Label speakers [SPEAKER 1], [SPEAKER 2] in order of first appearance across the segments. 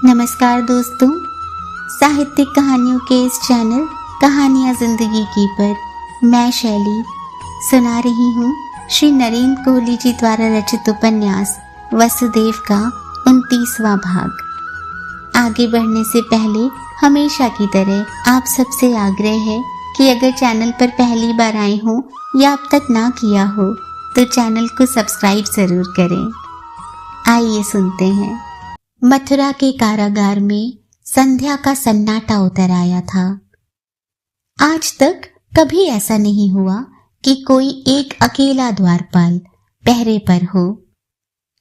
[SPEAKER 1] नमस्कार दोस्तों, साहित्यिक कहानियों के इस चैनल कहानियाँ जिंदगी की पर मैं शैली सुना रही हूँ श्री नरेंद्र कोहली जी द्वारा रचित उपन्यास वसुदेव का 29वां भाग। आगे बढ़ने से पहले हमेशा की तरह आप सबसे आग्रह है कि अगर चैनल पर पहली बार आए हो या अब तक ना किया हो तो चैनल को सब्सक्राइब जरूर करें। आइए सुनते हैं। मथुरा के कारागार में संध्या का सन्नाटा उतर आया था। आज तक कभी ऐसा नहीं हुआ कि कोई एक अकेला द्वारपाल पहरे पर हो,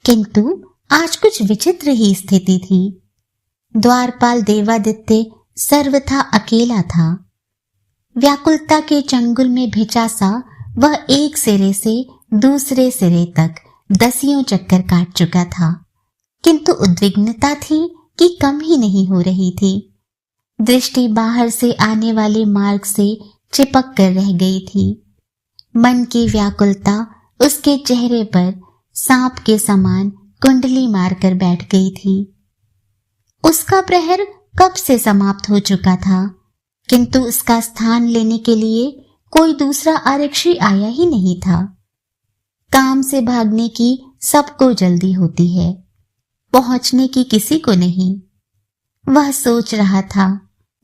[SPEAKER 1] किंतु आज कुछ विचित्र ही स्थिति थी। द्वारपाल देवादित्य सर्वथा अकेला था। व्याकुलता के चंगुल में भिचा सा वह एक सिरे से दूसरे सिरे तक दसियों चक्कर काट चुका था, किंतु उद्विग्नता थी कि कम ही नहीं हो रही थी। दृष्टि बाहर से आने वाले मार्ग से चिपक कर रह गई थी। मन की व्याकुलता उसके चेहरे पर सांप के समान कुंडली मारकर बैठ गई थी। उसका प्रहर कब से समाप्त हो चुका था, किंतु उसका स्थान लेने के लिए कोई दूसरा आरक्षी आया ही नहीं था। काम से भागने की सबको जल्दी होती है, पहुंचने की किसी को नहीं। वह सोच रहा था,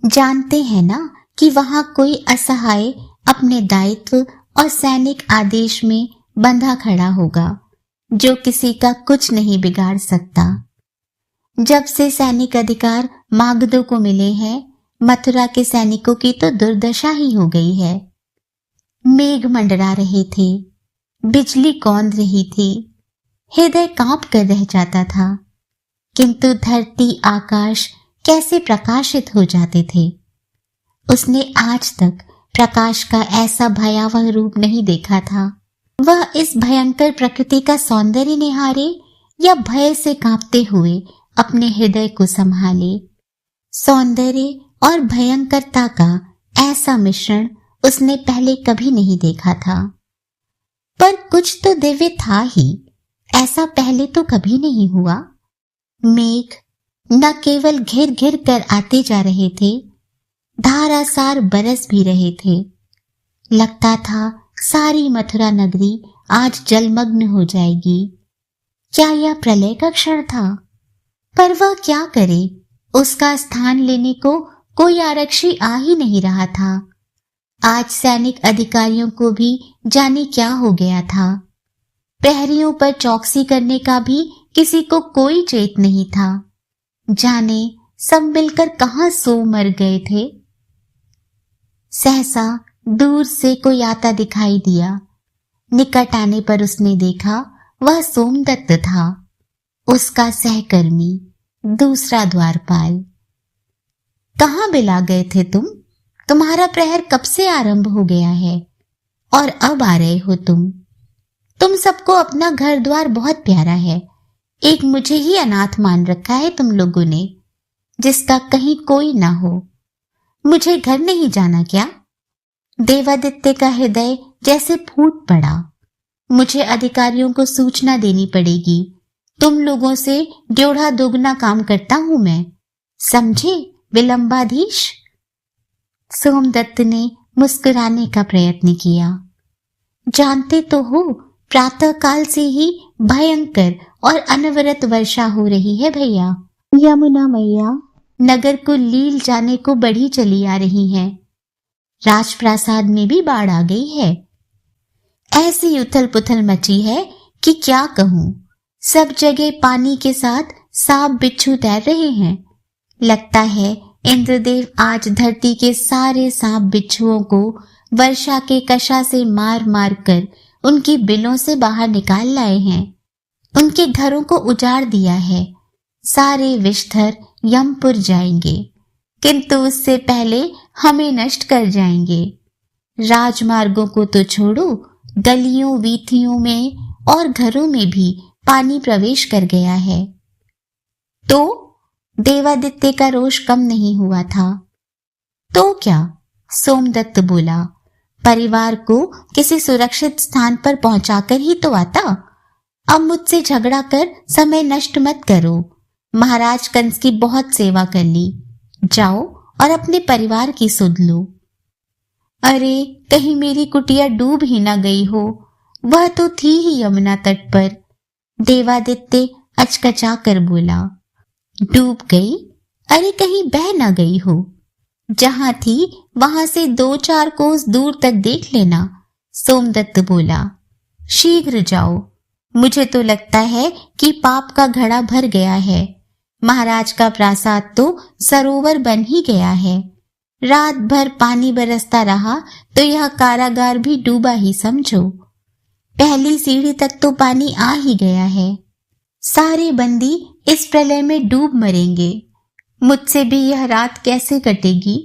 [SPEAKER 1] जानते हैं ना कि वहां कोई असहाय अपने दायित्व और सैनिक आदेश में बंधा खड़ा होगा, जो किसी का कुछ नहीं बिगाड़ सकता। जब से सैनिक अधिकार मागधों को मिले हैं, मथुरा के सैनिकों की तो दुर्दशा ही हो गई है। मेघ मंडरा रहे थे, बिजली कौंध रही थी, हृदय कांप कर रह जाता था, किंतु धरती आकाश कैसे प्रकाशित हो जाते थे। उसने आज तक प्रकाश का ऐसा भयावह रूप नहीं देखा था। वह इस भयंकर प्रकृति का सौंदर्य निहारे या भय से कांपते हुए अपने हृदय को संभाले। सौंदर्य और भयंकरता का ऐसा मिश्रण उसने पहले कभी नहीं देखा था। पर कुछ तो दिव्य था ही, ऐसा पहले तो कभी नहीं हुआ। मेघ न केवल घिर घिर कर आते जा रहे थे, धारासार बरस भी रहे थे। लगता था सारी मथुरा नगरी आज जलमग्न हो जाएगी। क्या यह प्रलय का क्षण था? पर वह क्या करे, उसका स्थान लेने को कोई आरक्षी आ ही नहीं रहा था। आज सैनिक अधिकारियों को भी जाने क्या हो गया था। प्रहरियों पर चौकसी करने का भी किसी को कोई चेत नहीं था। जाने सब मिलकर कहां सो मर गए थे। सहसा दूर से कोई आता दिखाई दिया। निकट आने पर उसने देखा वह सोमदत्त था, उसका सहकर्मी, दूसरा द्वारपाल। कहां बिला गए थे तुम? तुम्हारा प्रहर कब से आरंभ हो गया है और अब आ रहे हो तुम सबको अपना घर द्वार बहुत प्यारा है। एक मुझे ही अनाथ मान रखा है तुम लोगों ने, जिसका कहीं कोई ना हो। मुझे घर नहीं जाना क्या? देवादित्य का हृदय जैसे फूट पड़ा। मुझे अधिकारियों को सूचना देनी पड़ेगी। तुम लोगों से ड्योढ़ा दोगुना काम करता हूं मैं, समझे विलंबाधीश? सोमदत्त ने मुस्कुराने का प्रयत्न किया। जानते तो हो, प्रातः काल से ही भयंकर और अनवरत वर्षा हो रही है भैया। यमुना मैया नगर को लील जाने को बढ़ी चली आ रही है। राजप्रासाद में भी बाढ़ आ गई है। ऐसी उथल पुथल मची है कि क्या कहूं। सब जगह पानी के साथ सांप बिच्छू तैर रहे हैं। लगता है इंद्रदेव आज धरती के सारे सांप बिच्छुओं को वर्षा के कशा से मार मार कर उनकी बिलों से बाहर निकाल लाए हैं। उनके घरों को उजाड़ दिया है। सारे विषधर यमपुर जाएंगे, किंतु उससे पहले हमें नष्ट कर जाएंगे। राजमार्गों को तो छोड़ो, गलियों वीथियों में और घरों में भी पानी प्रवेश कर गया है। तो देवादित्य का रोष कम नहीं हुआ था। तो क्या? सोमदत्त बोला। परिवार को किसी सुरक्षित स्थान पर पहुंचाकर ही तो आता। अब मुझसे झगड़ा कर समय नष्ट मत करो। महाराज कंस की बहुत सेवा कर ली, जाओ और अपने परिवार की सुध लो। अरे कहीं मेरी कुटिया डूब ही ना गई हो, वह तो थी ही यमुना तट पर। देवादित्य अचकचा कर बोला। डूब गई? अरे कहीं बह ना गई हो? जहां थी वहां से 2-4 कोस दूर तक देख लेना, सोमदत्त बोला। शीघ्र जाओ, मुझे तो लगता है कि पाप का घड़ा भर गया है। महाराज का प्रासाद तो सरोवर बन ही गया है। रात भर पानी बरसता रहा तो यह कारागार भी डूबा ही समझो। पहली सीढ़ी तक तो पानी आ ही गया है। सारे बंदी इस प्रलय में डूब मरेंगे। मुझसे भी यह रात कैसे कटेगी?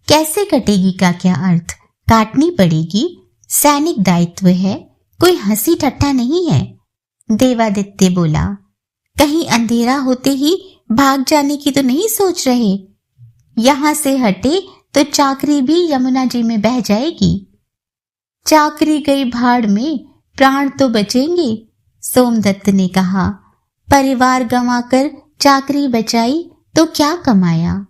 [SPEAKER 1] कैसे कटेगी का क्या अर्थ? काटनी पड़ेगी, सैनिक दायित्व है, कोई हंसी ठट्ठा नहीं है। देवादित्य बोला। कहीं अंधेरा होते ही भाग जाने की तो नहीं सोच रहे? यहां से हटे तो चाकरी भी यमुना जी में बह जाएगी। चाकरी गई भाड़ में, प्राण तो बचेंगे, सोमदत्त ने कहा। परिवार गंवाकर चाकरी बचाई तो क्या कमाया?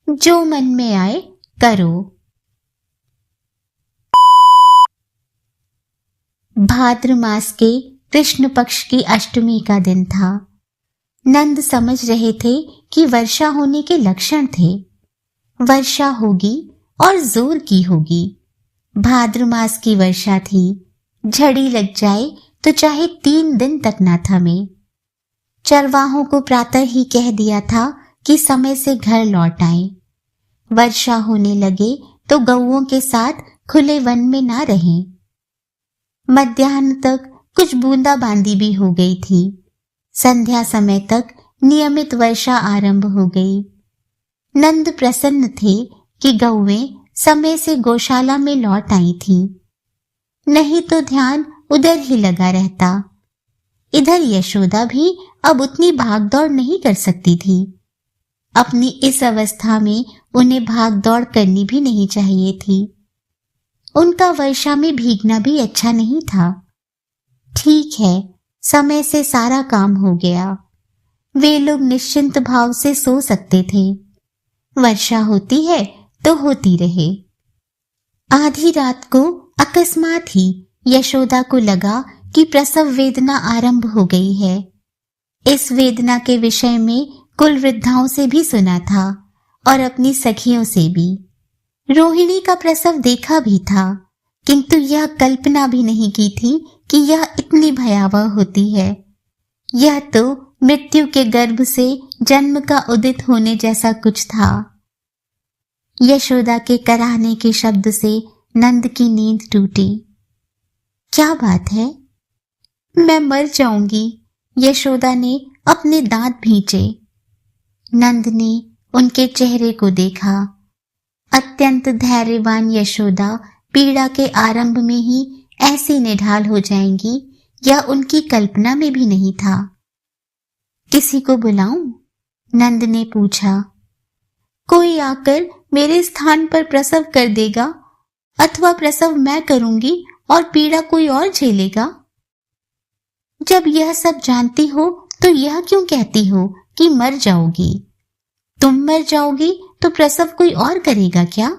[SPEAKER 1] जो मन में आए करो। भाद्र मास के कृष्ण पक्ष की अष्टमी का दिन था। नंद समझ रहे थे कि वर्षा होने के लक्षण थे। वर्षा होगी और जोर की होगी। भाद्र मास की वर्षा थी। झड़ी लग जाए तो चाहे 3 दिन तक ना थमे। चरवाहों को प्रातः ही कह दिया था कि समय से घर लौट आए। वर्षा होने लगे तो गौओं के साथ खुले वन में ना रहें। मध्याह्न तक कुछ बूंदाबांदी भी हो गई थी। संध्या समय तक नियमित वर्षा आरंभ हो गई। नंद प्रसन्न थे कि गौएं समय से गौशाला में लौट आई थीं। नहीं तो ध्यान उधर ही लगा रहता। इधर यशोदा भी अब उतनी भागदौड़ नहीं कर सकती थी। अपनी इस अवस्था में उन्हें भागदौड़ करनी भी नहीं चाहिए थी। उनका वर्षा में भीगना भी अच्छा नहीं था। ठीक है, समय से सारा काम हो गया। वे लोग निश्चिंत भाव से सो सकते थे। वर्षा होती है तो होती रहे। आधी रात को अकस्मात ही यशोदा को लगा कि प्रसव वेदना आरंभ हो गई है। इस वेदना के विषय में कुल वृद्धाओं से भी सुना था और अपनी सखियों से भी। रोहिणी का प्रसव देखा भी था, किंतु यह कल्पना भी नहीं की थी कि यह इतनी भयावह होती है। यह तो मृत्यु के गर्भ से जन्म का उदित होने जैसा कुछ था। यशोदा के कराहने के शब्द से नंद की नींद टूटी। क्या बात है? मैं मर जाऊंगी, यशोदा ने अपने दांत भींचे। नंद ने उनके चेहरे को देखा। अत्यंत धैर्यवान यशोदा पीड़ा के आरंभ में ही ऐसी निढाल हो जाएंगी, यह उनकी कल्पना में भी नहीं था। किसी को बुलाऊं? नंद ने पूछा। कोई आकर मेरे स्थान पर प्रसव कर देगा, अथवा प्रसव मैं करूंगी और पीड़ा कोई और झेलेगा। जब यह सब जानती हो तो यह क्यों कहती हो कि मर जाओगी? तुम मर जाओगी तो प्रसव कोई और करेगा क्या?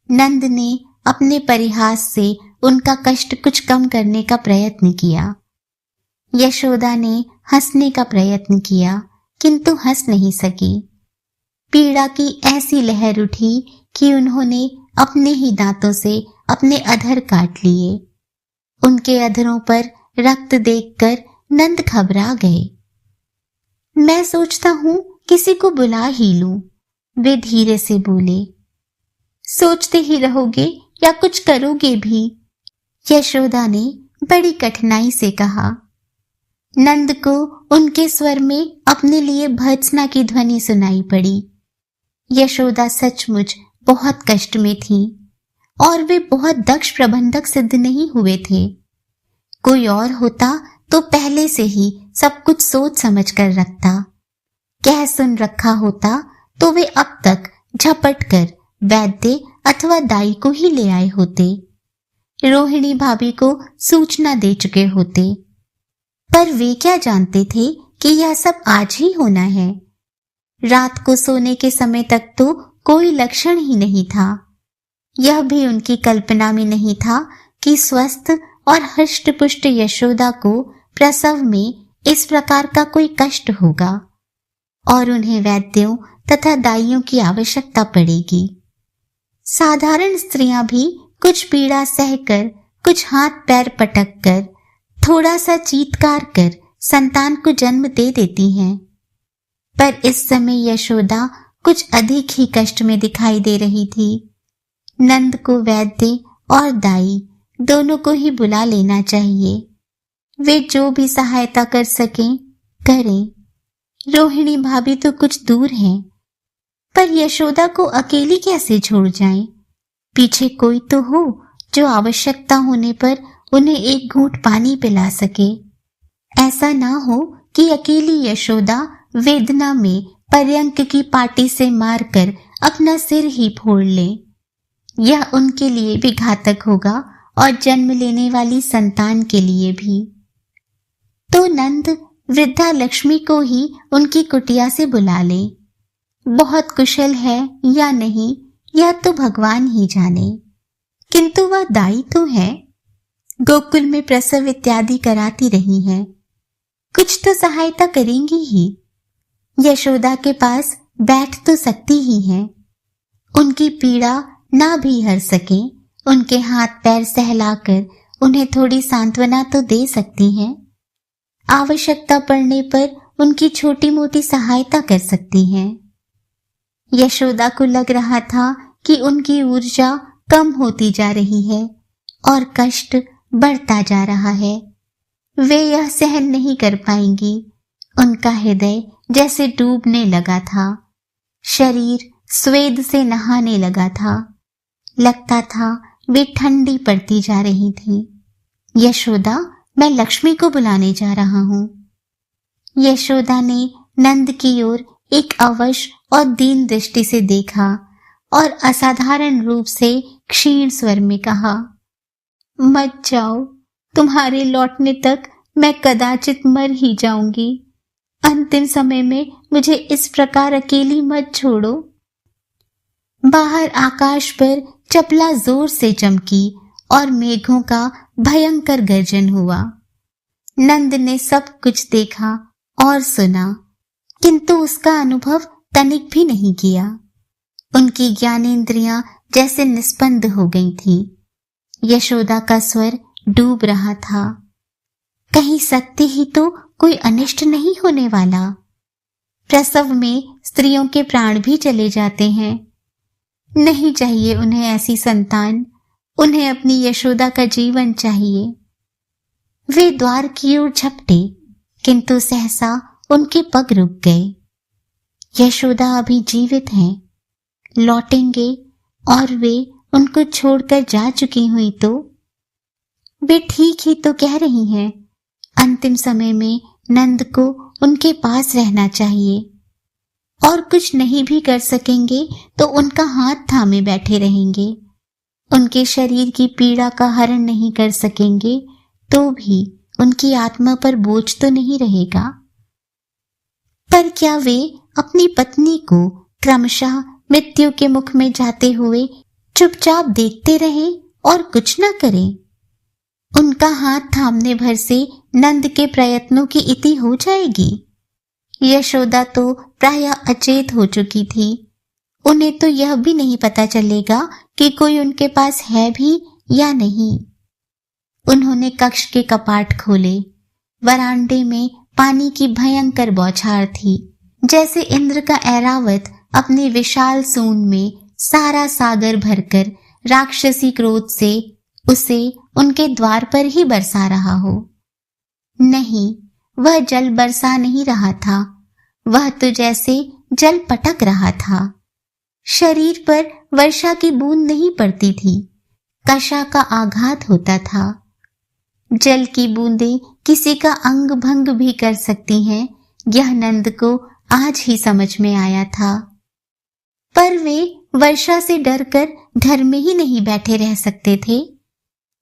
[SPEAKER 1] नंद ने अपने परिहास से उनका कष्ट कुछ कम करने का प्रयत्न किया। यशोदा ने हंसने का प्रयत्न किया, किंतु हंस नहीं सकी। पीड़ा की ऐसी लहर उठी कि उन्होंने अपने ही दांतों से अपने अधर काट लिए। उनके अधरों पर रक्त देखकर नंद घबरा गए। मैं सोचता हूं किसी को बुला ही लूं, वे धीरे से बोले। सोचते ही रहोगे या कुछ करोगे भी? यशोदा ने बड़ी कठिनाई से कहा। नंद को उनके स्वर में अपने लिए भर्त्सना की ध्वनि सुनाई पड़ी। यशोदा सचमुच बहुत कष्ट में थी और वे बहुत दक्ष प्रबंधक सिद्ध नहीं हुए थे। कोई और होता तो पहले से ही सब कुछ सोच समझ कर रखता। कह सुन रखा होता तो वे अब तक झपट कर वैद्य अथवा दाई को ही ले आए होते। रोहिणी भाभी को सूचना दे चुके होते। पर वे क्या जानते थे कि यह सब आज ही होना है। रात को सोने के समय तक तो कोई लक्षण ही नहीं था। यह भी उनकी कल्पना में नहीं था कि स्वस्थ और हष्ट-पुष्ट यशोदा को प्रसव में इस प्रकार का कोई कष्ट होगा और उन्हें वैद्यों तथा दाइयों की आवश्यकता पड़ेगी। साधारण स्त्रियां भी कुछ पीड़ा सहकर, कुछ हाथ पैर पटक कर, थोड़ा सा चीत्कार कर संतान को जन्म दे देती हैं, पर इस समय यशोदा कुछ अधिक ही कष्ट में दिखाई दे रही थी। नंद को वैद्य और दाई दोनों को ही बुला लेना चाहिए। वे जो भी सहायता कर सकें करें। रोहिणी भाभी तो कुछ दूर हैं, पर यशोदा को अकेली कैसे छोड़ जाएं? पीछे कोई तो हो जो आवश्यकता होने पर उन्हें एक घूंट पानी पिला सके। ऐसा ना हो कि अकेली यशोदा वेदना में पर्यंक की पाटी से मारकर अपना सिर ही फोड़ ले। यह उनके लिए भी घातक होगा और जन्म लेने वाली संतान के लिए भी। तो नंद वृद्धा लक्ष्मी को ही उनकी कुटिया से बुला ले। बहुत कुशल है या नहीं यह तो भगवान ही जाने, किंतु वह दाई तो है, गोकुल में प्रसव इत्यादि कराती रही है, कुछ तो सहायता करेंगी ही। यशोदा के पास बैठ तो सकती ही हैं। उनकी पीड़ा ना भी हर सके, उनके हाथ पैर सहलाकर उन्हें थोड़ी सांत्वना तो दे सकती हैं। आवश्यकता पड़ने पर उनकी छोटी मोटी सहायता कर सकती हैं। यशोदा को लग रहा था कि उनकी ऊर्जा कम होती जा रही है और कष्ट बढ़ता जा रहा है। वे यह सहन नहीं कर पाएंगी। उनका हृदय जैसे डूबने लगा था, शरीर स्वेद से नहाने लगा था। लगता था वे ठंडी पड़ती जा रही थी। यशोदा, मैं लक्ष्मी को बुलाने जा रहा हूं। यशोदा ने नंद की ओर एक अवश और दीन दृष्टि से देखा और असाधारण रूप से क्षीण स्वर में कहा, मत जाओ, तुम्हारे लौटने तक मैं कदाचित मर ही जाऊंगी। अंतिम समय में मुझे इस प्रकार अकेली मत छोड़ो। बाहर आकाश पर चपला जोर से चमकी और मेघों का भयंकर गर्जन हुआ। नंद ने सब कुछ देखा और सुना, किंतु उसका अनुभव तनिक भी नहीं किया। उनकी ज्ञानेंद्रियां जैसे निस्पंद हो गई थीं। यशोदा का स्वर डूब रहा था। कहीं सत्य ही तो कोई अनिष्ट नहीं होने वाला। प्रसव में स्त्रियों के प्राण भी चले जाते हैं। नहीं चाहिए उन्हें ऐसी संतान, उन्हें अपनी यशोदा का जीवन चाहिए। वे द्वार की ओर झपटे, किंतु सहसा उनके पग रुक गए। यशोदा अभी जीवित हैं, लौटेंगे और वे उनको छोड़कर जा चुकी हुई तो? वे ठीक ही तो कह रही हैं। अंतिम समय में नंद को उनके पास रहना चाहिए और कुछ नहीं भी कर सकेंगे तो उनका हाथ थामे बैठे रहेंगे। उनके शरीर की पीड़ा का हरण नहीं कर सकेंगे तो भी उनकी आत्मा पर बोझ तो नहीं रहेगा। पर क्या वे अपनी पत्नी को क्रमशः मृत्यु के मुख में जाते हुए चुपचाप देखते रहें और कुछ न करें? उनका हाथ थामने भर से नंद के प्रयत्नों की इति हो जाएगी। यशोदा तो प्रायः अचेत हो चुकी थी। उन्हें तो यह भी नहीं पता चलेगा कि कोई उनके पास है भी या नहीं। उन्होंने कक्ष के कपाट खोले। वरांडे में पानी की भयंकर बौछार थी, जैसे इंद्र का ऐरावत अपने विशाल सूंड में सारा सागर भरकर राक्षसी क्रोध से उसे उनके द्वार पर ही बरसा रहा हो। नहीं, वह जल बरसा नहीं रहा था, वह तो जैसे जल पटक रहा था। शरीर पर वर्षा की बूंद नहीं पड़ती थी, कषा का आघात होता था। जल की बूंदें किसी का अंग भंग भी कर सकती हैं, यह नंद को आज ही समझ में आया था। पर वे वर्षा से डरकर घर में ही नहीं बैठे रह सकते थे।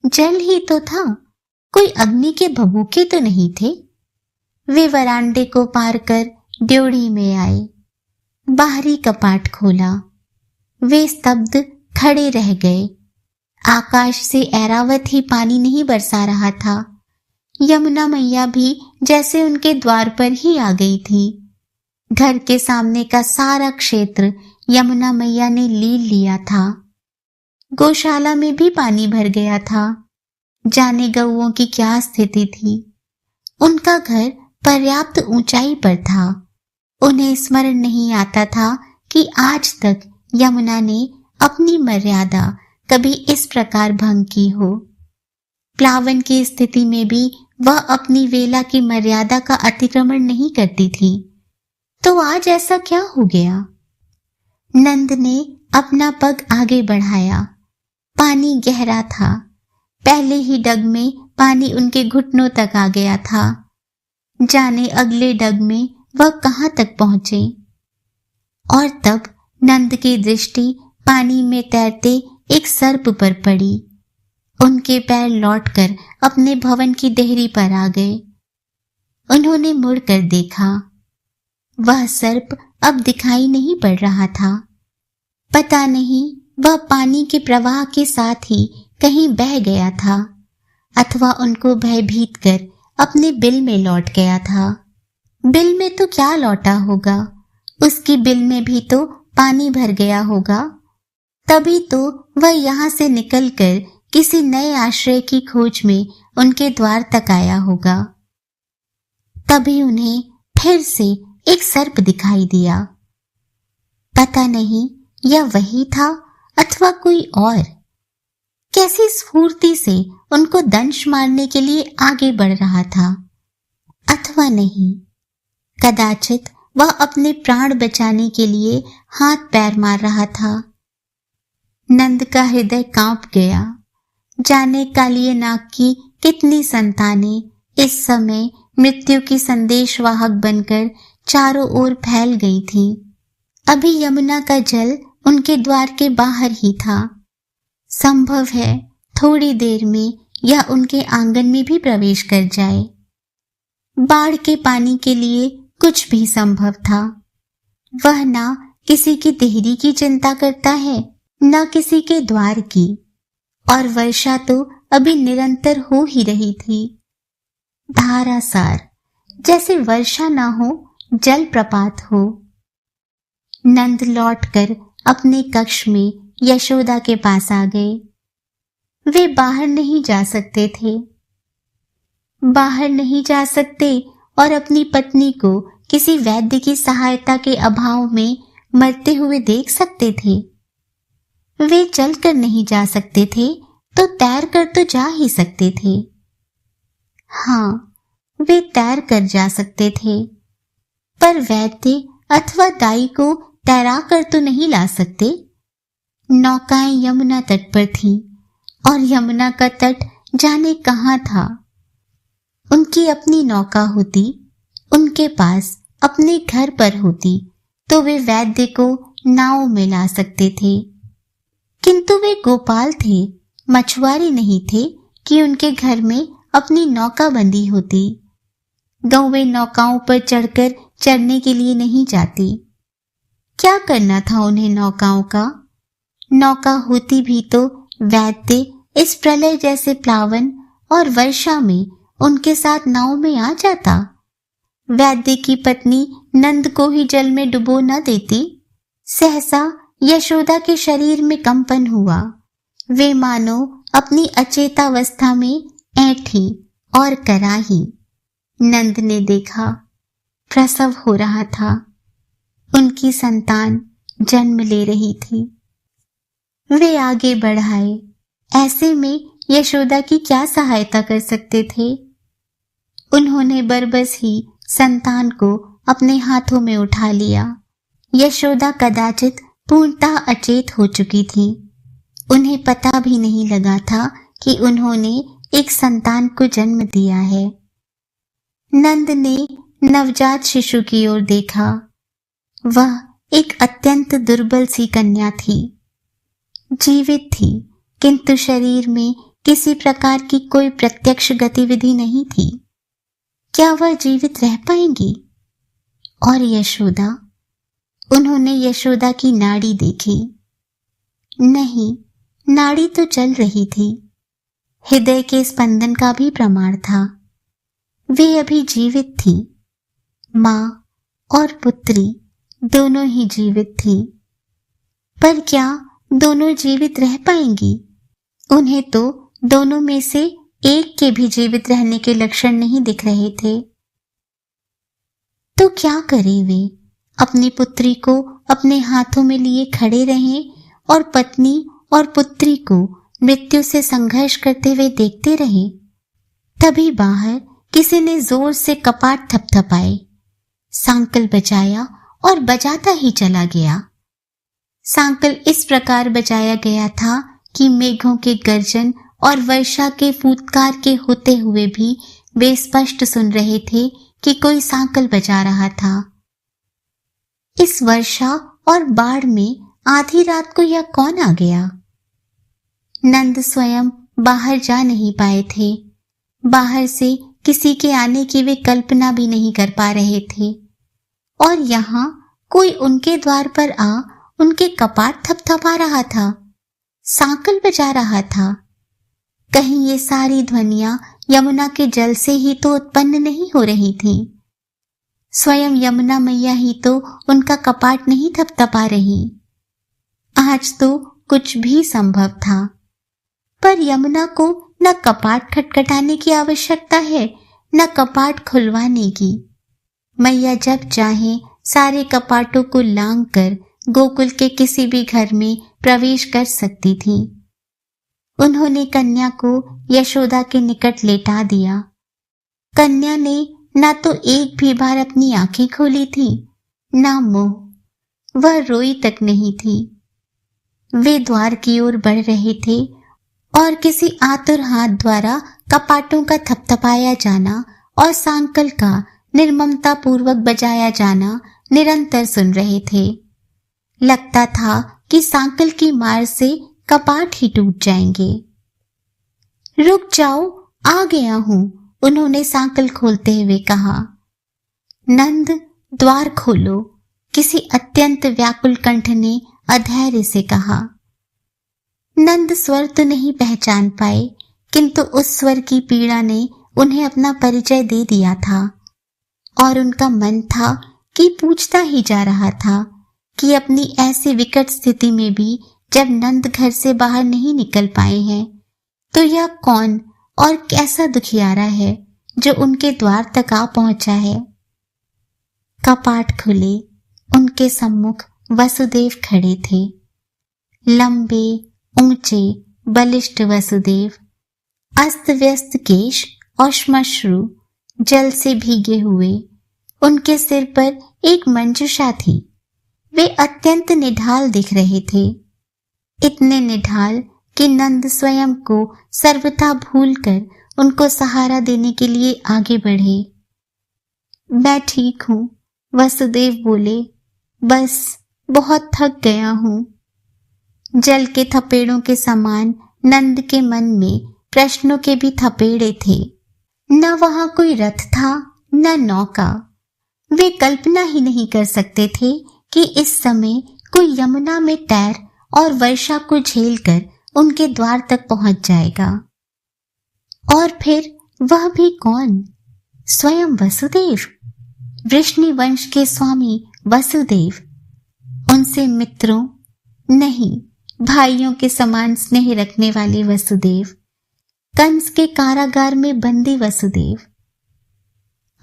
[SPEAKER 1] जल ही तो था, कोई अग्नि के भभूके तो नहीं थे। वे वरांडे को पार कर ड्योढ़ी में आए। बाहरी कपाट खोला। वे स्तब्ध खड़े रह गए। आकाश से ऐरावत ही पानी नहीं बरसा रहा था। यमुना मैया भी जैसे उनके द्वार पर ही आ गई थी। घर के सामने का सारा क्षेत्र यमुना मैया ने लील लिया था। गौशाला में भी पानी भर गया था। जाने गऊओं की क्या स्थिति थी। उनका घर पर्याप्त ऊंचाई पर था। उन्हें स्मरण नहीं आता था कि आज तक यमुना ने अपनी मर्यादा कभी इस प्रकार भंग की हो। प्लावन की स्थिति में भी वह अपनी वेला की मर्यादा का अतिक्रमण नहीं करती थी, तो आज ऐसा क्या हो गया? नंद ने अपना पग आगे बढ़ाया। पानी गहरा था। पहले ही डग में पानी उनके घुटनों तक आ गया था। जाने अगले डग में वह कहां तक पहुंचे। और तब नंद की दृष्टि पानी में तैरते एक सर्प पर पड़ी। उनके पैर लौटकर अपने भवन की देहरी पर आ गए। उन्होंने मुड़कर देखा। वह सर्प अब दिखाई नहीं पड़ रहा था। पता नहीं वह पानी के प्रवाह के साथ ही कहीं बह गया था अथवा उनको भयभीत कर अपने बिल में लौट गया था। बिल में तो क्या लौटा होगा, उसकी बिल में भी तो पानी भर गया होगा। तभी तो वह यहाँ से निकलकर किसी नए आश्रय की खोज में उनके द्वार तक आया होगा। तभी उन्हें फिर से एक सर्प दिखाई दिया। पता नहीं यह वही था अथवा कोई और। कैसी स्फूर्ति से उनको दंश मारने के लिए आगे बढ़ रहा था। अथवा नहीं, कदाचित वह अपने प्राण बचाने के लिए हाथ पैर मार रहा था। नंद का हृदय कांप गया। जाने कालिये नाग की कितनी संतानें इस समय मृत्यु की संदेशवाहक बनकर चारों ओर फैल गई थी। अभी यमुना का जल उनके द्वार के बाहर ही था। संभव है थोड़ी देर में यह उनके आंगन में भी प्रवेश कर जाए। बाढ़ के पानी के लिए कुछ भी संभव था। वह ना किसी की देहरी की चिंता करता है, न किसी के द्वार की। और वर्षा तो अभी निरंतर हो ही रही थी। धारासार, जैसे वर्षा ना हो, जलप्रपात हो। नंद लौटकर अपने कक्ष में यशोदा के पास आ गए। वे बाहर नहीं जा सकते थे। बाहर नहीं जा सकते और अपनी पत्नी को किसी वैद्य की सहायता के अभाव में मरते हुए देख सकते थे। वे चलकर नहीं जा सकते थे तो तैर कर तो जा ही सकते थे। हाँ, वे तैर कर जा सकते थे, पर वैद्य अथवा दाई को तैरा कर तो नहीं ला सकते। नौकाएं यमुना तट पर थीं और यमुना का तट जाने कहाँ था। उनकी अपनी नौका होती, उनके पास अपने घर पर होती, तो वे वैद्य को नाव में ला सकते थे। किंतु वे गोपाल थे, मछुआरे नहीं थे कि उनके घर में अपनी नौका बंदी होती। गौवें नौकाओं पर चढ़कर चरने के लिए नहीं जाती। क्या करना था उन्हें नौकाओं का? नौका होती भी तो वैद्य इस प्रलय जैसे प्लावन और वर्षा में उनके साथ नाव में आ जाता। वैद्य की पत्नी नंद को ही जल में डुबो न देती। सहसा यशोदा के शरीर में कंपन हुआ। वे मानो अपनी अचेतावस्था में ऐंठी और कराही। नंद ने देखा प्रसव हो रहा था। उनकी संतान जन्म ले रही थी। वे आगे बढ़ाए। ऐसे में यशोदा की क्या सहायता कर सकते थे? उन्होंने बरबस ही संतान को अपने हाथों में उठा लिया। यशोदा कदाचित पूर्णतः अचेत हो चुकी थी। उन्हें पता भी नहीं लगा था कि उन्होंने एक संतान को जन्म दिया है। नंद ने नवजात शिशु की ओर देखा। वह एक अत्यंत दुर्बल सी कन्या थी। जीवित थी, किंतु शरीर में किसी प्रकार की कोई प्रत्यक्ष गतिविधि नहीं थी। क्या वह जीवित रह पाएंगी? और यशोदा? उन्होंने यशोदा की नाड़ी देखी। नहीं, नाड़ी तो चल रही थी। हृदय के स्पंदन का भी प्रमाण था। वे अभी जीवित थी। माँ और पुत्री दोनों ही जीवित थी। पर क्या दोनों जीवित रह पाएंगी? उन्हें तो दोनों में से एक के भी जीवित रहने के लक्षण नहीं दिख रहे थे। तो क्या करे वे? अपनी पुत्री को अपने हाथों में लिए खड़े रहें और पत्नी और पुत्री को मृत्यु से संघर्ष करते हुए देखते रहे। तभी बाहर किसी ने जोर से कपाट थपथपाए, सांकल बजाया और बजाता ही चला गया। सांकल इस प्रकार बजाया गया था कि मेघों के गर्जन और वर्षा के फूटकार के होते हुए भी वे स्पष्ट सुन रहे थे कि कोई सांकल बजा रहा था। इस वर्षा और बाढ़ में आधी रात को यह कौन आ गया? नंद स्वयं बाहर जा नहीं पाए थे। बाहर से किसी के आने की वे कल्पना भी नहीं कर पा रहे थे। और यहाँ कोई उनके द्वार पर आ उनके कपाट थपथपा रहा था, सांकल बजा रहा था। कहीं ये सारी ध्वनियां यमुना के जल से ही तो उत्पन्न नहीं हो रही थी। स्वयं यमुना मैया ही तो उनका कपाट नहीं थपथपा रही। आज तो कुछ भी संभव था। पर यमुना को न कपाट खटखटाने की आवश्यकता है, न कपाट खुलवाने की। मैया जब चाहे सारे कपाटों को लांग कर गोकुल के किसी भी घर में प्रवेश कर सकती थी। उन्होंने कन्या को यशोदा के निकट लेटा दिया। कन्या ने न तो एक भी बार अपनी आंखें खोली थी, न मुंह। वह रोई तक नहीं थी। वे द्वार की ओर बढ़ रहे थे और किसी आतुर हाथ द्वारा कपाटों का थपथपाया जाना और सांकल का निर्ममता पूर्वक बजाया जाना निरंतर सुन रहे थे। लगता था कि सांकल की मार से कपाट ही टूट जाएंगे। रुक जाओ, आ गया हूं, उन्होंने सांकल खोलते हुए कहा। नंद, द्वार खोलो, किसी अत्यंत व्याकुल कंठ ने अधैर्य से कहा। नंद स्वर तो नहीं पहचान पाए, किंतु उस स्वर की पीड़ा ने उन्हें अपना परिचय दे दिया था और उनका मन था कि पूछता ही जा रहा था कि अपनी ऐसी विकट स्थिति में भी जब नंद घर से बाहर नहीं निकल पाए हैं, तो यह कौन और कैसा दुखियारा है जो उनके द्वार तक आ पहुंचा है। कपाट खुले। उनके सम्मुख वसुदेव खड़े थे। लंबे, ऊंचे, बलिष्ठ वसुदेव, अस्त व्यस्त केश और श्मश्रु जल से भीगे हुए। उनके सिर पर एक मंजुषा थी। वे अत्यंत निढाल दिख रहे थे, इतने निढाल कि नंद स्वयं को सर्वथा भूलकर उनको सहारा देने के लिए आगे बढ़े। मैं ठीक हूं, वसुदेव बोले, बस बहुत थक गया हूं। जल के थपेड़ों के समान नंद के मन में प्रश्नों के भी थपेड़े थे। न वहां कोई रथ था, न नौका। वे कल्पना ही नहीं कर सकते थे कि इस समय कोई यमुना में तैर और वर्षा को झेलकर उनके द्वार तक पहुंच जाएगा। और फिर वह भी कौन? स्वयं वसुदेव, वृष्णि वंश के स्वामी वसुदेव। उनसे मित्रों नहीं, भाइयों के समान स्नेह रखने वाले वसुदेव, कंस के कारागार में बंदी वसुदेव।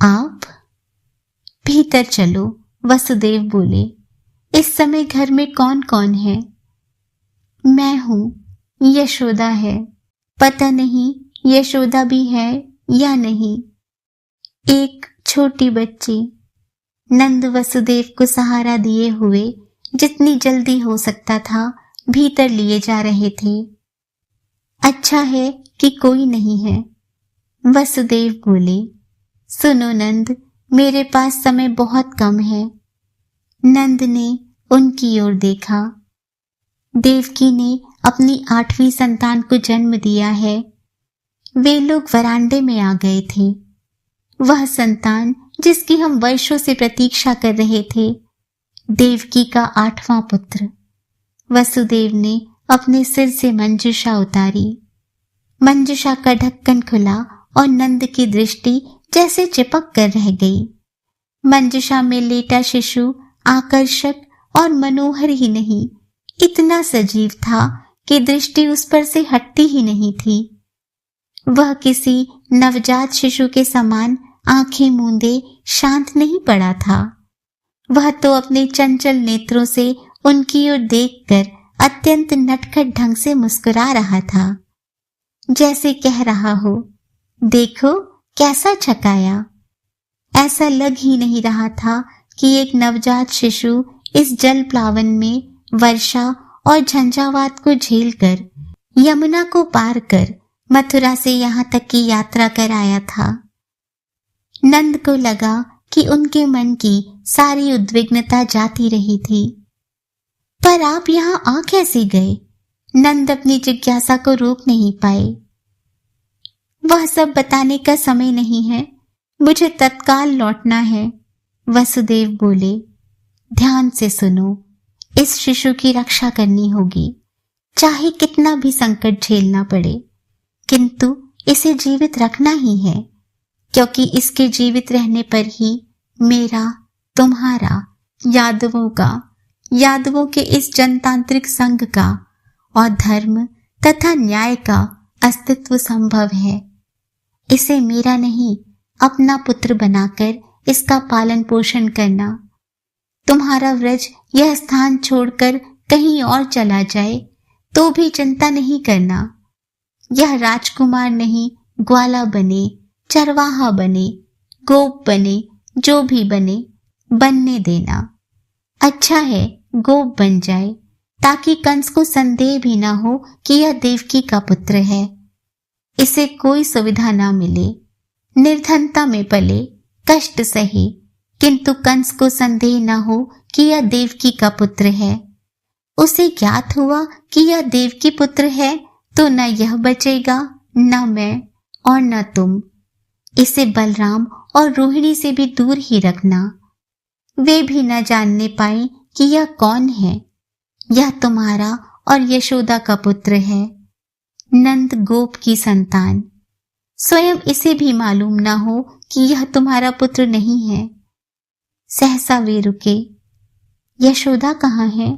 [SPEAKER 1] आप भीतर चलो, वसुदेव बोले। इस समय घर में कौन कौन है? मैं हूं, यशोदा है। पता नहीं यशोदा भी है या नहीं। एक छोटी बच्ची। नंद वसुदेव को सहारा दिए हुए जितनी जल्दी हो सकता था भीतर लिए जा रहे थे। अच्छा है कि कोई नहीं है, वसुदेव बोले। सुनो नंद, मेरे पास समय बहुत कम है। नंद ने उनकी ओर देखा। देवकी ने अपनी 8वीं संतान को जन्म दिया है। वे लोग वरांडे में आ गए थे। वह संतान जिसकी हम वर्षों से प्रतीक्षा कर रहे थे, देवकी का 8वां पुत्र। वसुदेव ने अपने सिर से मंजूषा उतारी। मंजूषा का ढक्कन खुला और नंद की दृष्टि जैसे चिपक कर रह गई। मंजूषा में लेटा शिशु आकर्षक और मनोहर ही नहीं, इतना सजीव था कि दृष्टि उस पर से हटती ही नहीं थी। वह किसी नवजात शिशु के समान आंखें मूंदे शांत नहीं पड़ा था। वह तो अपने चंचल नेत्रों से उनकी ओर देखकर अत्यंत नटखट ढंग से मुस्कुरा रहा था, जैसे कह रहा हो, देखो कैसा छकाया। ऐसा लग ही नहीं रहा था कि एक नवजात शिशु इस जल प्लावन में वर्षा और झंझावात को झेलकर, यमुना को पार कर मथुरा से यहाँ तक की यात्रा कर आया था। नंद को लगा कि उनके मन की सारी उद्विग्नता जाती रही थी। पर आप यहाँ आ कैसे गए? नंद अपनी जिज्ञासा को रोक नहीं पाए। वह सब बताने का समय नहीं है, मुझे तत्काल लौटना है, वसुदेव बोले। ध्यान से सुनो, इस शिशु की रक्षा करनी होगी, चाहे कितना भी संकट झेलना पड़े, किंतु इसे जीवित रखना ही है, क्योंकि इसके जीवित रहने पर ही मेरा, तुम्हारा, यादवों के इस जनतांत्रिक संघ का और धर्म तथा न्याय का अस्तित्व संभव है। इसे मेरा नहीं, अपना पुत्र बनाकर इसका पालन पोषण करना। तुम्हारा व्रज यह स्थान छोड़कर कहीं और चला जाए तो भी चिंता नहीं करना। यह राजकुमार नहीं, ग्वाला बने, चरवाहा बने, गोप बने, जो भी बने, बनने देना। अच्छा है गोप बन जाए, ताकि कंस को संदेह भी ना हो कि यह देवकी का पुत्र है। इसे कोई सुविधा ना मिले, निर्धनता में पले, कष्ट सहे, किंतु कंस को संदेह न हो कि यह देवकी का पुत्र है। उसे ज्ञात हुआ कि यह देवकी पुत्र है तो न यह बचेगा, न मैं और न तुम। इसे बलराम और रोहिणी से भी दूर ही रखना, वे भी न जानने पाए कि यह कौन है। यह तुम्हारा और यशोदा का पुत्र है, नंद गोप की संतान। स्वयं इसे भी मालूम न हो कि यह तुम्हारा पुत्र नहीं है। सहसा वे रुके। यशोदा कहाँ है?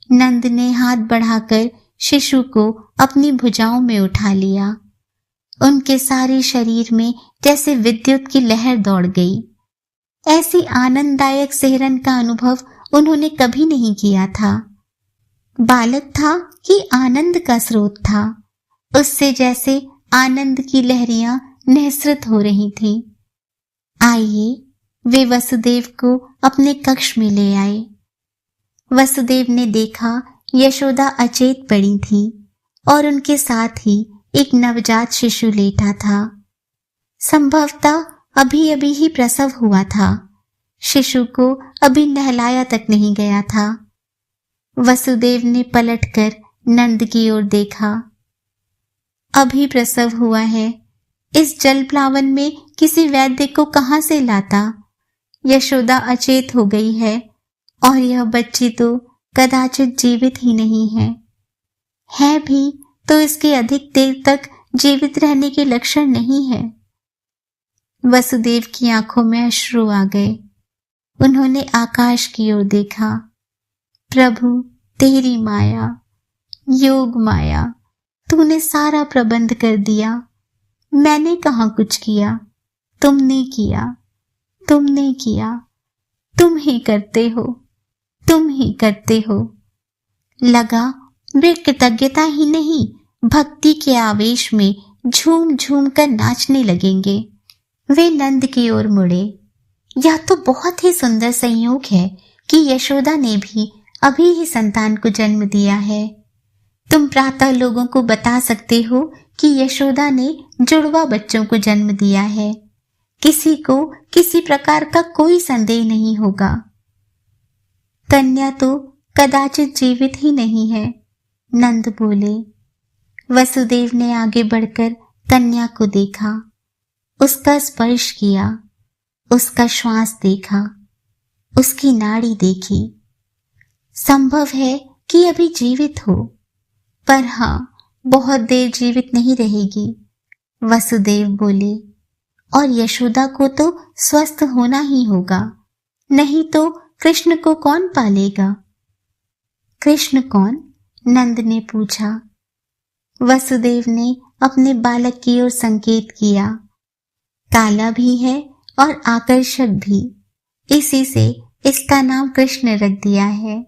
[SPEAKER 1] नंद ने हाथ बढ़ाकर शिशु को अपनी भुजाओं में उठा लिया। उनके सारे शरीर में जैसे विद्युत की लहर दौड़ गई। ऐसी आनंददायक सिहरन का अनुभव उन्होंने कभी नहीं किया था। बालक था कि आनंद का स्रोत था, उससे जैसे आनंद की लहरियां निःसृत हो रही थीं। आइए, वे वसुदेव को अपने कक्ष में ले आए। वसुदेव ने देखा यशोदा अचेत पड़ी थी और उनके साथ ही एक नवजात शिशु लेटा था। संभवतः अभी अभी ही प्रसव हुआ था। शिशु को अभी नहलाया तक नहीं गया था। वसुदेव ने पलटकर नंद की ओर देखा। अभी प्रसव हुआ है, इस जल प्लावन में किसी वैद्य को कहां से लाता? यशोदा अचेत हो गई है और यह बच्ची तो कदाचित जीवित ही नहीं है भी तो इसके अधिक देर तक जीवित रहने के लक्षण नहीं है। वसुदेव की आंखों में अश्रु आ गए। उन्होंने आकाश की ओर देखा। प्रभु, तेरी माया, योग माया, तूने सारा प्रबंध कर दिया। मैंने कहाँ कुछ किया, तुमने किया, तुमने किया। तुम ही करते हो, तुम ही करते हो। लगा वे कृतज्ञता ही नहीं, भक्ति के आवेश में झूम झूम कर नाचने लगेंगे। वे नंद की ओर मुड़े। यह तो बहुत ही सुंदर संयोग है कि यशोदा ने भी अभी ही संतान को जन्म दिया है। तुम प्रातः लोगों को बता सकते हो कि यशोदा ने जुड़वा बच्चों को जन्म दिया है। किसी को किसी प्रकार का कोई संदेह नहीं होगा। कन्या तो कदाचित जीवित ही नहीं है, नंद बोले। वसुदेव ने आगे बढ़कर कन्या को देखा। उसका स्पर्श किया, उसका श्वास देखा, उसकी नाड़ी देखी। संभव है कि अभी जीवित हो, पर हाँ, बहुत देर जीवित नहीं रहेगी, वसुदेव बोले। और यशोदा को तो स्वस्थ होना ही होगा, नहीं तो कृष्ण को कौन पालेगा? कृष्ण कौन? नंद ने पूछा। वसुदेव ने अपने बालक की ओर संकेत किया। काला भी है और आकर्षक भी, इसी से इसका नाम कृष्ण रख दिया है।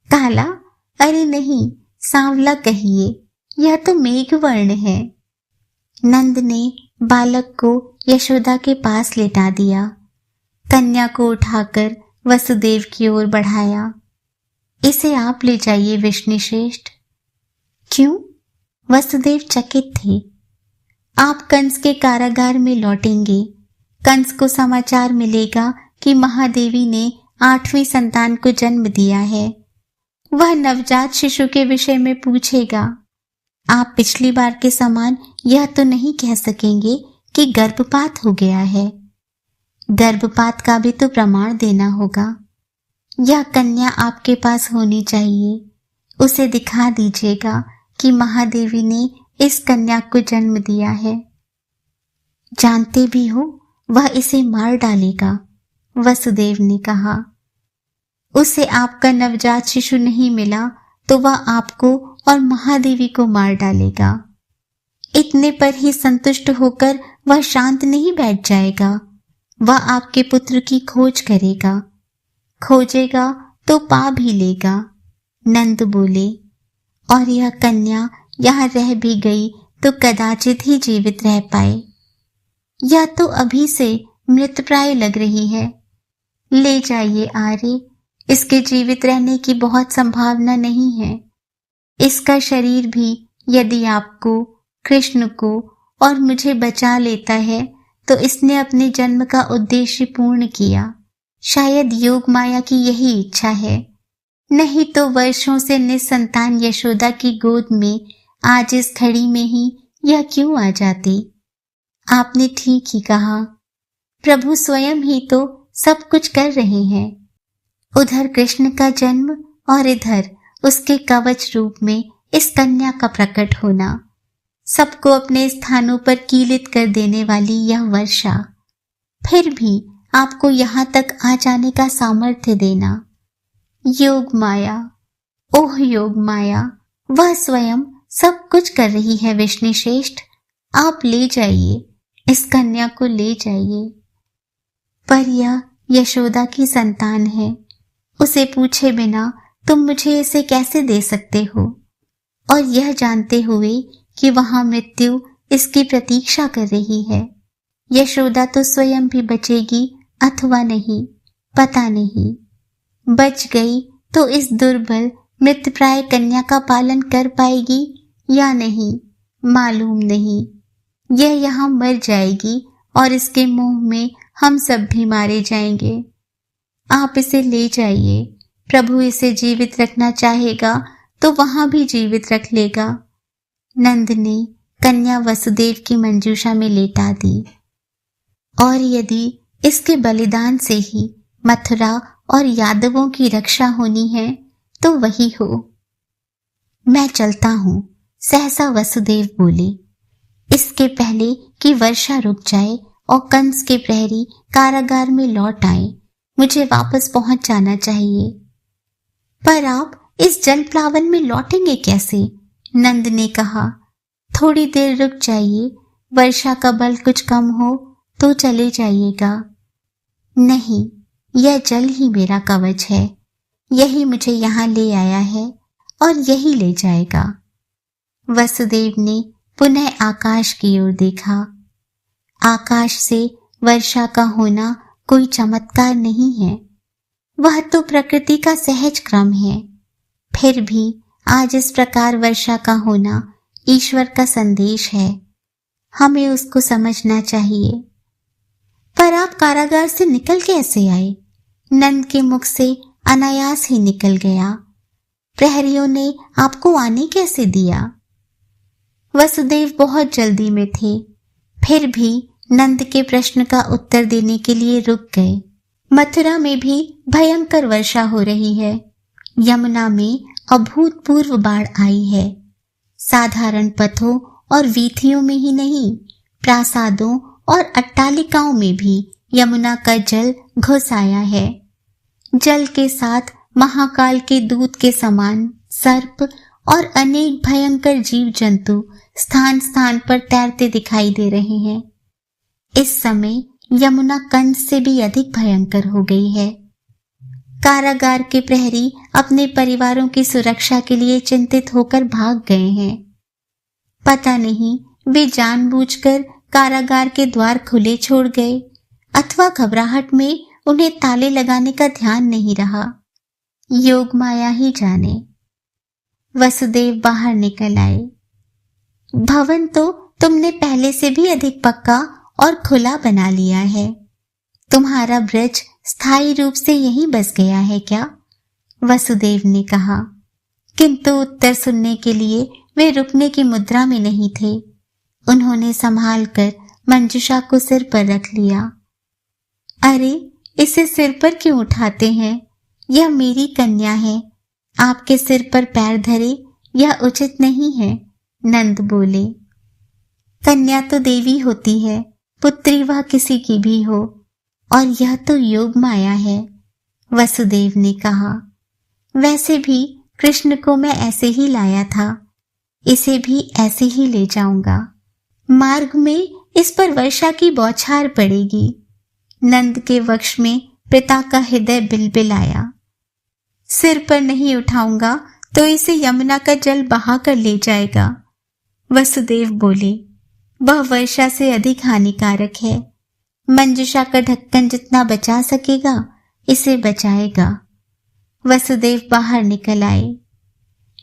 [SPEAKER 1] काला? अरे नहीं, सांवला कहिए, यह तो मेघवर्ण है। नंद ने बालक को यशोदा के पास लेटा दिया, कन्या को उठाकर वसुदेव की ओर बढ़ाया। इसे आप ले जाइए विष्णुश्रेष्ठ। क्यों? वसुदेव चकित थे। आप कंस के कारागार में लौटेंगे, कंस को समाचार मिलेगा कि महादेवी ने 8वीं संतान को जन्म दिया है। वह नवजात शिशु के विषय में पूछेगा। आप पिछली बार के समान यह तो नहीं कह सकेंगे कि गर्भपात हो गया है। गर्भपात का भी तो प्रमाण देना होगा। यह कन्या आपके पास होनी चाहिए। उसे दिखा दीजिएगा कि महादेवी ने इस कन्या को जन्म दिया है। जानते भी हो वह इसे मार डालेगा, वसुदेव ने कहा। उसे आपका नवजात शिशु नहीं मिला तो वह आपको और महादेवी को मार डालेगा। इतने पर ही संतुष्ट होकर वह शांत नहीं बैठ जाएगा। वह आपके पुत्र की खोज करेगा, खोजेगा तो पा भी लेगा, नंद बोले। और यह कन्या यहाँ रह भी गई तो कदाचित ही जीवित रह पाए। यह तो अभी से मृतप्राय लग रही है। ले जाइए आर्य, इसके जीवित रहने की बहुत संभावना नहीं है। इसका शरीर भी यदि आपको, कृष्ण को और मुझे बचा लेता है तो इसने अपने जन्म का उद्देश्य पूर्ण किया। शायद योग माया की यही इच्छा है, नहीं तो वर्षों से निसंतान यशोदा की गोद में आज इस घड़ी में ही यह क्यों आ जाती? आपने ठीक ही कहा, प्रभु स्वयं ही तो सब कुछ कर रहे हैं। उधर कृष्ण का जन्म और इधर उसके कवच रूप में इस कन्या का प्रकट होना, सबको अपने स्थानों पर कीलित कर देने वाली यह वर्षा, फिर भी आपको यहाँ तक आ जाने का सामर्थ्य देना। योग माया, ओह योग माया, वह स्वयं सब कुछ कर रही है विष्णुश्रेष्ठ। आप ले जाइए, इस कन्या को ले जाइए। पर यह यशोदा की संतान है, उसे पूछे बिना तुम मुझे इसे कैसे दे सकते हो? और यह जानते हुए कि वहां मृत्यु इसकी प्रतीक्षा कर रही है। यशोदा तो स्वयं भी बचेगी अथवा नहीं, पता नहीं। बच गई तो इस दुर्बल मृतप्राय कन्या का पालन कर पाएगी या नहीं, मालूम नहीं। यह यहाँ मर जाएगी और इसके मुंह में हम सब भी मारे जाएंगे। आप इसे ले जाइए, प्रभु इसे जीवित रखना चाहेगा तो वहां भी जीवित रख लेगा। नंद ने कन्या वसुदेव की मंजूषा में लेटा दी। और यदि इसके बलिदान से ही मथुरा और यादवों की रक्षा होनी है तो वही हो। मैं चलता हूं, सहसा वसुदेव बोले। इसके पहले कि वर्षा रुक जाए और कंस के प्रहरी कारागार में लौट आए, मुझे वापस पहुंच जाना चाहिए। पर आप इस जल प्लावन में लौटेंगे कैसे? नंद ने कहा। थोड़ी देर रुक जाइए, वर्षा का बल कुछ कम हो तो चले जाइएगा। नहीं, यह जल ही मेरा कवच है, यही मुझे यहाँ ले आया है और यही ले जाएगा। वसुदेव ने पुनः आकाश की ओर देखा। आकाश से वर्षा का होना कोई चमत्कार नहीं है, वह तो प्रकृति का सहज क्रम है। फिर भी आज इस प्रकार वर्षा का होना ईश्वर का संदेश है, हमें उसको समझना चाहिए। पर आप कारागार से निकल कैसे आए? नंद के मुख से अनायास ही निकल गया। प्रहरियों ने आपको आने कैसे दिया? वसुदेव बहुत जल्दी में थे, फिर भी नंद के प्रश्न का उत्तर देने के लिए रुक गए। मथुरा में भी भयंकर वर्षा हो रही है। यमुना में अभूतपूर्व बाढ़ आई है। साधारण पथों और वीथियों में ही नहीं, प्रासादों और अट्टालिकाओं में भी यमुना का जल घुस आया है। जल के साथ महाकाल के दूत के समान सर्प और अनेक भयंकर जीव जंतु स्थान स्थान पर तैरते दिखाई दे रहे हैं। इस समय यमुना कंस से भी अधिक भयंकर हो गई है। कारागार के प्रहरी अपने परिवारों की सुरक्षा के लिए चिंतित होकर भाग गए हैं। पता नहीं वे जानबूझकर कारागार के द्वार खुले छोड़ गए अथवा घबराहट में उन्हें ताले लगाने का ध्यान नहीं रहा। योग माया ही जाने। वसुदेव बाहर निकल आए। भवन तो तुमने पहले से भी अधिक पक्का और खुला बना लिया है। तुम्हारा ब्रज स्थायी रूप से यहीं बस गया है क्या? वसुदेव ने कहा, किंतु उत्तर सुनने के लिए वे रुकने की मुद्रा में नहीं थे। उन्होंने संभाल कर मंजुषा को सिर पर रख लिया। अरे, इसे सिर पर क्यों उठाते हैं? यह मेरी कन्या है। आपके सिर पर पैर धरे यह उचित नहीं है। नंद बोले, कन्या तो देवी होती है, पुत्री वह किसी की भी हो, और यह तो योग माया है। वसुदेव ने कहा, वैसे भी कृष्ण को मैं ऐसे ही लाया था, इसे भी ऐसे ही ले जाऊंगा। मार्ग में इस पर वर्षा की बौछार पड़ेगी। नंद के वक्ष में पिता का हृदय बिलबिलाया। सिर पर नहीं उठाऊंगा तो इसे यमुना का जल बहा कर ले जाएगा। वसुदेव बोले, वह वर्षा से अधिक हानिकारक है। मंजुषा का ढक्कन जितना बचा सकेगा इसे बचाएगा। वसुदेव बाहर निकल आए।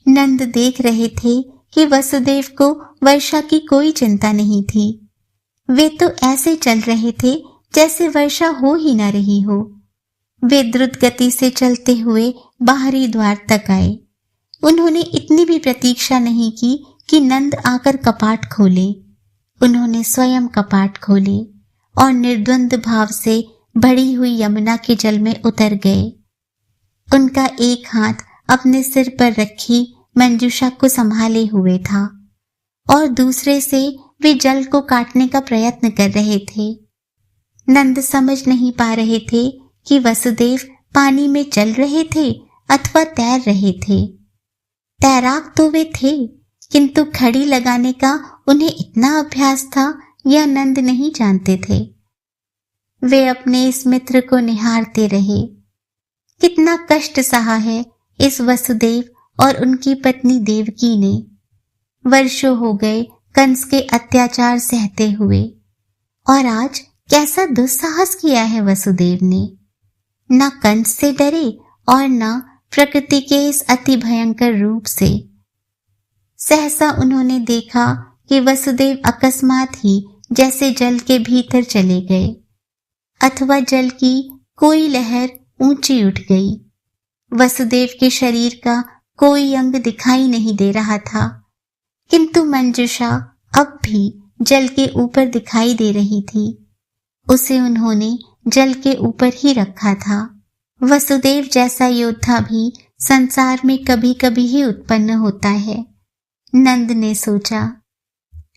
[SPEAKER 1] नंद देख रहे थे कि वसुदेव को वर्षा की कोई चिंता नहीं थी। वे तो ऐसे चल रहे थे जैसे वर्षा हो ही न रही हो। वे द्रुत गति से चलते हुए बाहरी द्वार तक आए। उन्होंने इतनी भी प्रतीक्षा नहीं की कि नंद आकर कपाट खोले। उन्होंने स्वयं कपाट खोले और निर्द्वंद भाव से बढ़ी हुई यमुना के जल में उतर गए। उनका एक हाथ अपने सिर पर रखी मंजुषा को संभाले हुए था और दूसरे से वे जल को काटने का प्रयत्न कर रहे थे। नंद समझ नहीं पा रहे थे कि वसुदेव पानी में चल रहे थे अथवा तैर रहे थे। तैराक तो वे थे, किंतु खड़ी लगाने का उन्हें इतना अभ्यास था यह नंद नहीं जानते थे। वे अपने इस मित्र को निहारते रहे। कितना कष्ट सहा है इस वसुदेव और उनकी पत्नी देवकी ने। वर्षों हो गए कंस के अत्याचार सहते हुए, और आज कैसा दुस्साहस किया है वसुदेव ने। न कंस से डरे और न प्रकृति के इस अति भयंकर रूप से। सहसा उन्होंने देखा कि वसुदेव अकस्मात ही जैसे जल के भीतर चले गए अथवा जल की कोई लहर ऊंची उठ गई। वसुदेव के शरीर का कोई अंग दिखाई नहीं दे रहा था, किंतु मंजुषा अब भी जल के ऊपर दिखाई दे रही थी। उसे उन्होंने जल के ऊपर ही रखा था। वसुदेव जैसा योद्धा भी संसार में कभी कभी ही उत्पन्न होता है, नंद ने सोचा।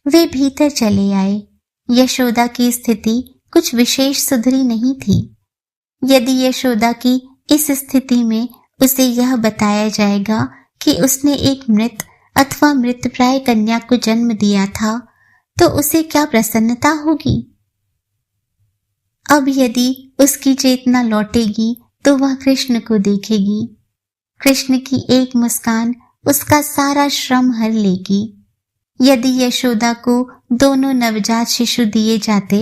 [SPEAKER 1] वे भीतर चले आए। यशोदा की स्थिति कुछ विशेष सुधरी नहीं थी। यदि यशोदा की इस स्थिति में उसे यह बताया जाएगा कि उसने एक मृत अथवा मृतप्राय कन्या को जन्म दिया था, तो उसे क्या प्रसन्नता होगी। अब यदि उसकी चेतना लौटेगी तो वह कृष्ण को देखेगी। कृष्ण की एक मुस्कान उसका सारा श्रम हर लेगी। यदि यशोदा को दोनों नवजात शिशु दिए जाते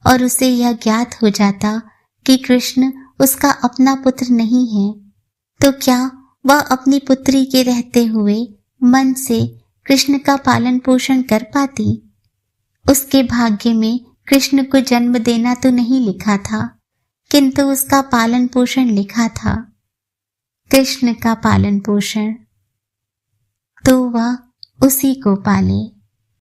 [SPEAKER 1] और उसे यह ज्ञात हो जाता कि कृष्ण उसका अपना पुत्र नहीं है, तो क्या वह अपनी पुत्री के रहते हुए मन से कृष्ण का पालन पोषण कर पाती। उसके भाग्य में कृष्ण को जन्म देना तो नहीं लिखा था, किंतु उसका पालन पोषण लिखा था। कृष्ण का पालन पोषण, तो वह उसी को पाले।